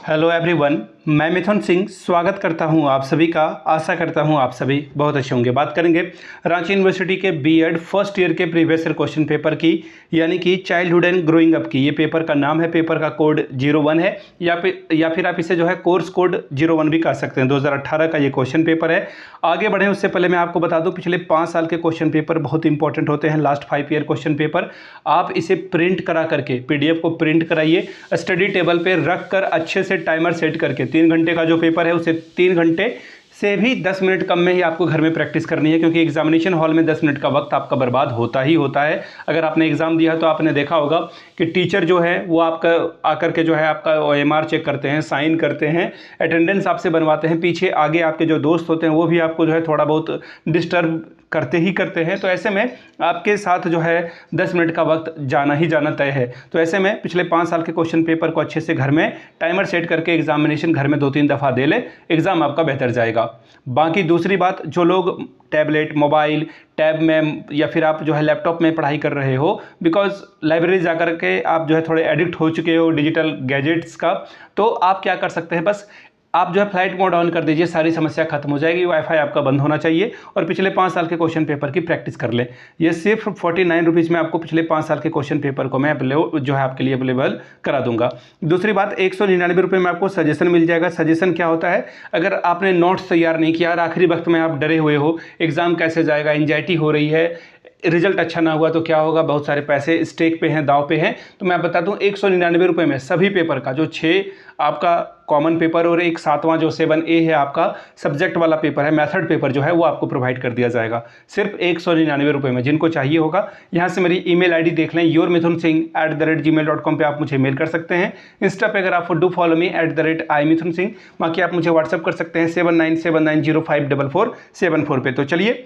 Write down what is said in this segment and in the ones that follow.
Hello everyone, मैं मिथुन सिंह स्वागत करता हूं आप सभी का। आशा करता हूं आप सभी बहुत अच्छे होंगे। बात करेंगे रांची यूनिवर्सिटी के बीएड फर्स्ट ईयर के प्रीवियस ईयर क्वेश्चन पेपर की, यानी कि चाइल्डहुड एंड ग्रोइंग अप की। ये पेपर का नाम है, पेपर का कोड 01 है, या फिर आप इसे जो है कोर्स कोड 01 भी कह सकते हैं। 2018 का ये क्वेश्चन पेपर है। आगे बढ़ें उससे पहले मैं आपको बता दूं, पिछले 5 साल के क्वेश्चन पेपर बहुत इंपॉर्टेंट होते हैं। लास्ट 5 ईयर क्वेश्चन पेपर आप इसे प्रिंट करा करके, पीडीएफ को प्रिंट कराइए, स्टडी टेबल पे रख कर अच्छे से टाइमर सेट करके 3 घंटे का जो पेपर है उसे 3 घंटे से भी 10 मिनट कम में ही आपको घर में प्रैक्टिस करनी है, क्योंकि एग्जामिनेशन हॉल में 10 मिनट का वक्त आपका बर्बाद होता ही होता है। अगर आपने एग्जाम दिया तो आपने देखा होगा कि टीचर जो है वो आपका आकर के जो है आपका ओएमआर चेक करते हैं, साइन करते हैं, अटेंडेंस आपसे बनवाते हैं। पीछे आगे आपके जो दोस्त होते हैं वो भी आपको जो है थोड़ा बहुत डिस्टर्ब करते हैं। तो ऐसे में आपके साथ जो है 10 मिनट का वक्त जाना ही जाना तय है। तो ऐसे में पिछले 5 साल के क्वेश्चन पेपर को अच्छे से घर में टाइमर सेट करके एग्जामिनेशन घर में 2-3 दफ़ा दे ले, एग्ज़ाम आपका बेहतर जाएगा। बाकी दूसरी बात, जो लोग टैबलेट, मोबाइल, टैब में या फिर आप जो है लैपटॉप में पढ़ाई कर रहे हो, बिकॉज लाइब्रेरी जाकर के आप जो है थोड़े एडिक्ट हो चुके हो डिजिटल गैजेट्स का, तो आप क्या कर सकते हैं, बस आप जो है फ्लाइट मोड ऑन कर दीजिए, सारी समस्या खत्म हो जाएगी। वाईफाई आपका बंद होना चाहिए और पिछले 5 साल के क्वेश्चन पेपर की प्रैक्टिस कर लें। ये सिर्फ 49 रुपीज़ में आपको पिछले 5 साल के क्वेश्चन पेपर को मैं जो है आपके लिए अवेलेबल करा दूंगा। दूसरी बात, 199 रुपये में आपको सजेशन मिल जाएगा। सजेशन क्या होता है, अगर आपने नोट्स तैयार नहीं किया और आखिरी वक्त में आप डरे हुए हो, एग्जाम कैसे जाएगा, एंजाइटी हो रही है, रिजल्ट अच्छा ना हुआ तो क्या होगा, बहुत सारे पैसे स्टेक पे हैं, दाव पे हैं, तो मैं बता दूं 199 रुपये में सभी पेपर का, जो 6 आपका कॉमन पेपर और एक 7वां जो 7A है आपका सब्जेक्ट वाला पेपर है, मेथड पेपर जो है वो आपको प्रोवाइड कर दिया जाएगा सिर्फ 199 रुपये में। जिनको चाहिए होगा यहाँ से मेरी ईमेल आईडी देख लें, yourmithunsingh@gmail.com पे आप मुझे मेल कर सकते हैं। इंस्टा पे अगर आप डू फॉलो मी @imithunsingh, बाकी आप मुझे व्हाट्सअप कर सकते हैं 7979054474 पे। तो चलिए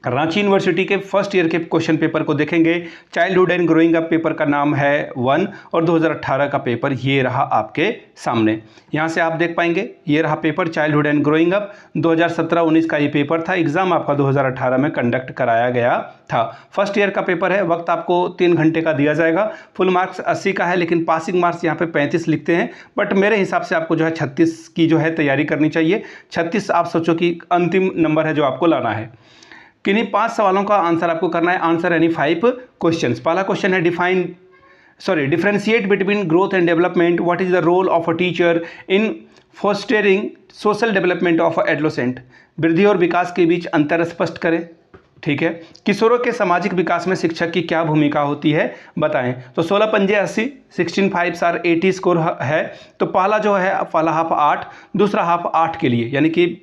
रांची यूनिवर्सिटी के फर्स्ट ईयर के क्वेश्चन पेपर को देखेंगे। Childhood and growing up paper का नाम है 1 और 2018 का पेपर ये रहा आपके सामने। यहाँ से आप देख पाएंगे ये रहा paper, childhood and growing up 2017-19 का ये पेपर था। एग्जाम आपका 2018 में कंडक्ट कराया गया था। फर्स्ट ईयर का पेपर है, वक्त आपको 3 घंटे का दिया जाएगा। फुल मार्क्स 80 का है, लेकिन पासिंग मार्क्स यहाँ पे 35 लिखते हैं, बट मेरे हिसाब से आपको जो है 36 की जो है तैयारी करनी चाहिए। 36 आप सोचो कि अंतिम नंबर है जो आपको लाना है। किन्हीं 5 सवालों का आंसर आपको करना है, आंसर यानी 5 क्वेश्चंस। पहला क्वेश्चन है differentiate between growth and development, what is the role of a teacher in fostering social development of adolescent. वृद्धि और विकास के बीच अंतर स्पष्ट करें। ठीक है, किशोरों के सामाजिक विकास में शिक्षक की क्या भूमिका होती है बताएं। तो 16 पंजे 80, 16 5 80 स्कोर है। तो पहला जो है पहला हाफ 8, दूसरा हाफ 8 के लिए, यानी कि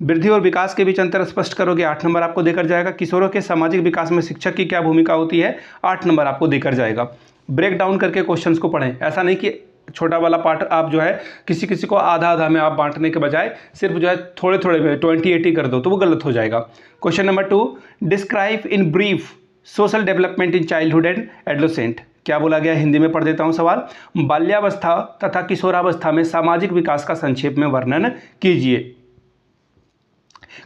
वृद्धि और विकास के बीच अंतर स्पष्ट करोगे, 8 नंबर आपको देकर जाएगा। किशोरों के सामाजिक विकास में शिक्षक की क्या भूमिका होती है, 8 नंबर आपको देकर जाएगा। ब्रेक डाउन करके क्वेश्चंस को पढ़ें। ऐसा नहीं कि छोटा वाला पार्ट आप जो है किसी को आधा आधा में आप बांटने के बजाय सिर्फ जो है थोड़े थोड़े में 20-80 कर दो, तो वो गलत हो जाएगा। Question number 2, describe in brief social development in childhood and adolescent. क्या बोला गया, हिंदी में पढ़ देता हूं सवाल। बाल्यावस्था तथा किशोरावस्था में सामाजिक विकास का संक्षेप में वर्णन कीजिए।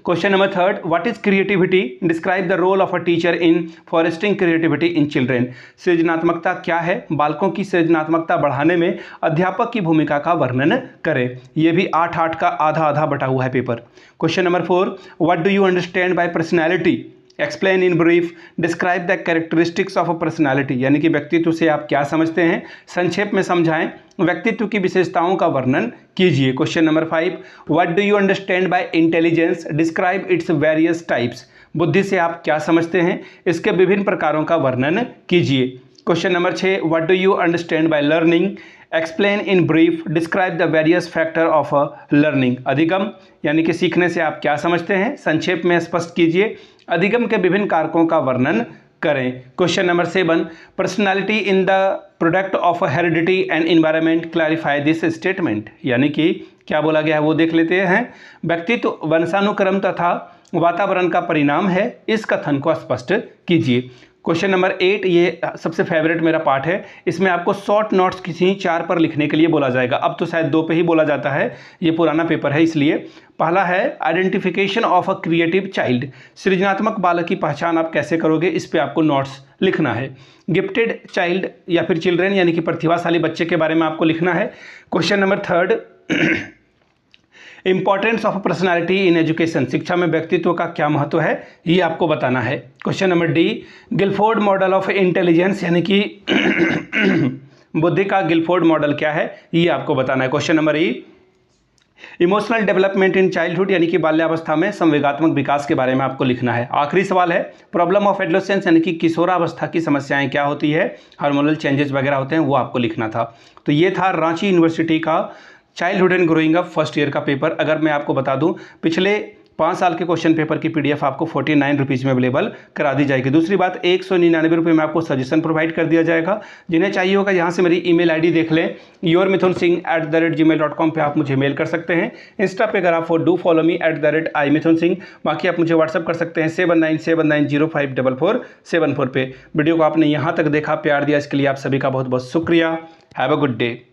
Question number 3, what is creativity, describe the role of a teacher in fostering creativity in children. सृजनात्मकता क्या है, बालकों की सृजनात्मकता बढ़ाने में अध्यापक की भूमिका का वर्णन करें। यह भी 8-8 का आधा आधा बटा हुआ है paper. Question number 4, what do you understand by personality, explain in brief, describe the characteristics of a personality. यानी कि व्यक्तित्व से आप क्या समझते हैं, संक्षेप में समझाएं। व्यक्तित्व की विशेषताओं का वर्णन कीजिए। Question number 5, what do you understand by intelligence, describe its various types. बुद्धि से आप क्या समझते हैं, इसके विभिन्न प्रकारों का वर्णन कीजिए। Question number 6, what do you understand by learning, explain in brief, describe the various factor of a learning. अधिगम यानी कि सीखने से आप क्या समझते हैं, संक्षेप में स्पष्ट कीजिए। अधिगम के विभिन्न कारकों का वर्णन करें। Question number 7, personality in the product of heredity and environment, clarify this statement. यानी कि क्या बोला गया है वो देख लेते हैं। व्यक्तित्व वंशानुक्रम तथा वातावरण का परिणाम है, इस कथन को स्पष्ट कीजिए। क्वेश्चन नंबर 8, ये सबसे फेवरेट मेरा पार्ट है। इसमें आपको शॉर्ट नोट्स किसी 4 पर लिखने के लिए बोला जाएगा। अब तो शायद 2 पे ही बोला जाता है, ये पुराना पेपर है इसलिए। पहला है identification of a creative child, सृजनात्मक बालक की पहचान आप कैसे करोगे, इस पे आपको नोट्स लिखना है। गिफ्टेड चाइल्ड या फिर चिल्ड्रेन यानी कि प्रतिभाशाली बच्चे के बारे में आपको लिखना है। Question number 3, importance of personality in education, शिक्षा में व्यक्तित्व का क्या महत्व है, ये आपको बताना है। Question number D, Guilford model of intelligence यानी कि बुद्धि का गिलफोर्ड मॉडल क्या है, ये आपको बताना है। Question number E, emotional development in childhood यानी कि बाल्यावस्था में संवेगात्मक विकास के बारे में आपको लिखना है। आखिरी सवाल है, प्रॉब्लम ऑफ एडोलेसेंस यानी कि किशोरावस्था की समस्याएं क्या होती है, हार्मोनल चेंजेस वगैरह होते हैं, वो आपको लिखना था। तो ये था रांची यूनिवर्सिटी का childhood and growing up first year का पेपर। अगर मैं आपको बता दूं, पिछले 5 साल के क्वेश्चन पेपर की पीडीएफ आपको 49 रुपीज़ में अवेलेबल करा दी जाएगी। दूसरी बात, 199 रुपये में आपको सजेशन प्रोवाइड कर दिया जाएगा। जिन्हें चाहिए होगा यहाँ से मेरी ईमेल आईडी देख लें, yourmithunsingh@gmail.com पे आप मुझे मेल कर सकते हैं। इंस्टा पे अगर आप डू फॉलो मी @imithunsingh। बाकी आप मुझे व्हाट्सअप कर सकते हैं 7979054474 पे। वीडियो को आपने यहाँ तक देखा, प्यार दिया, इसके लिए आप सभी का बहुत बहुत शुक्रिया। Have a good day.